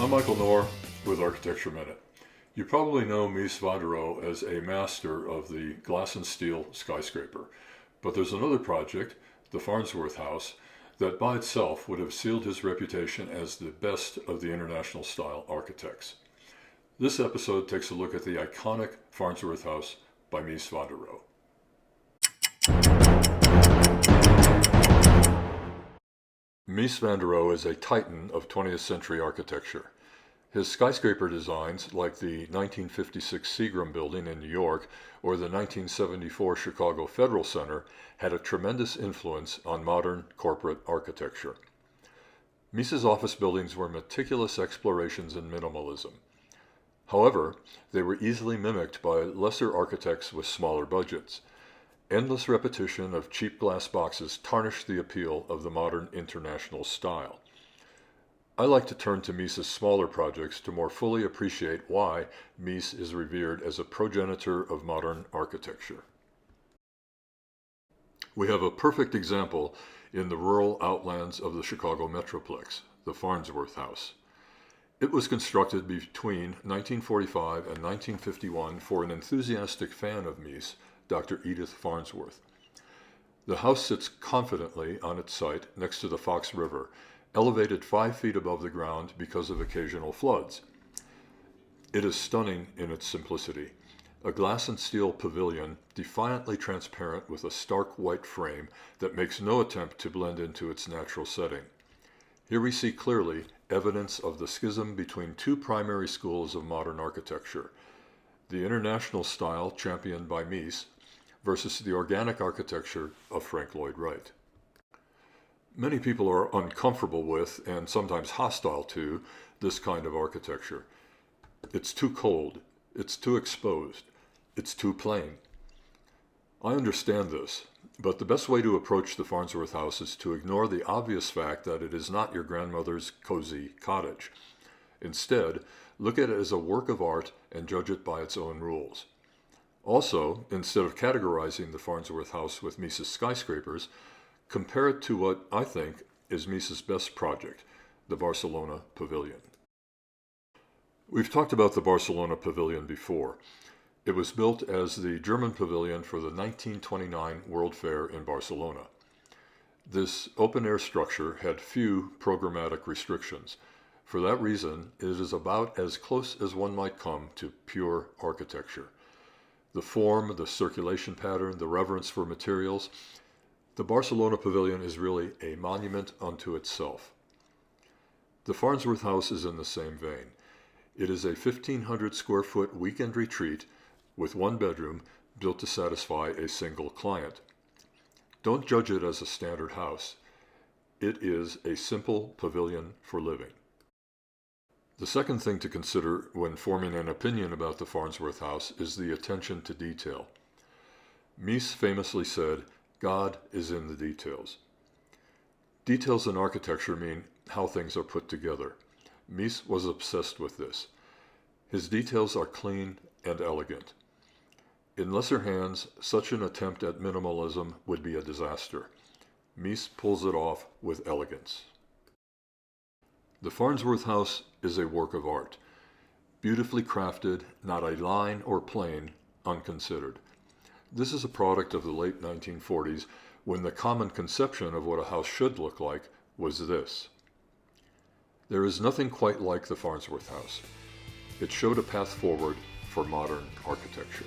I'm Michael Knorr with Architecture Minute. You probably know Mies van der Rohe as a master of the glass and steel skyscraper, but there's another project, the Farnsworth House, that by itself would have sealed his reputation as the best of the international style architects. This episode takes a look at the iconic Farnsworth House by Mies van der Rohe. Mies van der Rohe is a titan of 20th century architecture. His skyscraper designs, like the 1956 Seagram building in New York or the 1974 Chicago Federal Center, had a tremendous influence on modern corporate architecture. Mies's office buildings were meticulous explorations in minimalism. However, they were easily mimicked by lesser architects with smaller budgets. Endless repetition of cheap glass boxes tarnished the appeal of the modern international style. I like to turn to Mies's smaller projects to more fully appreciate why Mies is revered as a progenitor of modern architecture. We have a perfect example in the rural outlands of the Chicago Metroplex, the Farnsworth House. It was constructed between 1945 and 1951 for an enthusiastic fan of Mies, Dr. Edith Farnsworth. The house sits confidently on its site next to the Fox River, elevated 5 feet above the ground because of occasional floods. It is stunning in its simplicity. A glass and steel pavilion, defiantly transparent with a stark white frame that makes no attempt to blend into its natural setting. Here we see clearly evidence of the schism between two primary schools of modern architecture: the international style championed by Mies versus the organic architecture of Frank Lloyd Wright. Many people are uncomfortable with, and sometimes hostile to, this kind of architecture. It's too cold, it's too exposed, it's too plain. I understand this, but the best way to approach the Farnsworth House is to ignore the obvious fact that it is not your grandmother's cozy cottage. Instead, look at it as a work of art and judge it by its own rules. Also, instead of categorizing the Farnsworth House with Mies's skyscrapers, compare it to what I think is Mies's best project, the Barcelona Pavilion. We've talked about the Barcelona Pavilion before. It was built as the German pavilion for the 1929 World Fair in Barcelona. This open-air structure had few programmatic restrictions. For that reason, it is about as close as one might come to pure architecture. The form, the circulation pattern, the reverence for materials. The Barcelona Pavilion is really a monument unto itself. The Farnsworth House is in the same vein. It is a 1,500 square foot weekend retreat with one bedroom built to satisfy a single client. Don't judge it as a standard house. It is a simple pavilion for living. The second thing to consider when forming an opinion about the Farnsworth House is the attention to detail. Mies famously said, "God is in the details." Details in architecture mean how things are put together. Mies was obsessed with this. His details are clean and elegant. In lesser hands, such an attempt at minimalism would be a disaster. Mies pulls it off with elegance. The Farnsworth House is a work of art, beautifully crafted, not a line or plane unconsidered. This is a product of the late 1940s, when the common conception of what a house should look like was this. There is nothing quite like the Farnsworth House. It showed a path forward for modern architecture.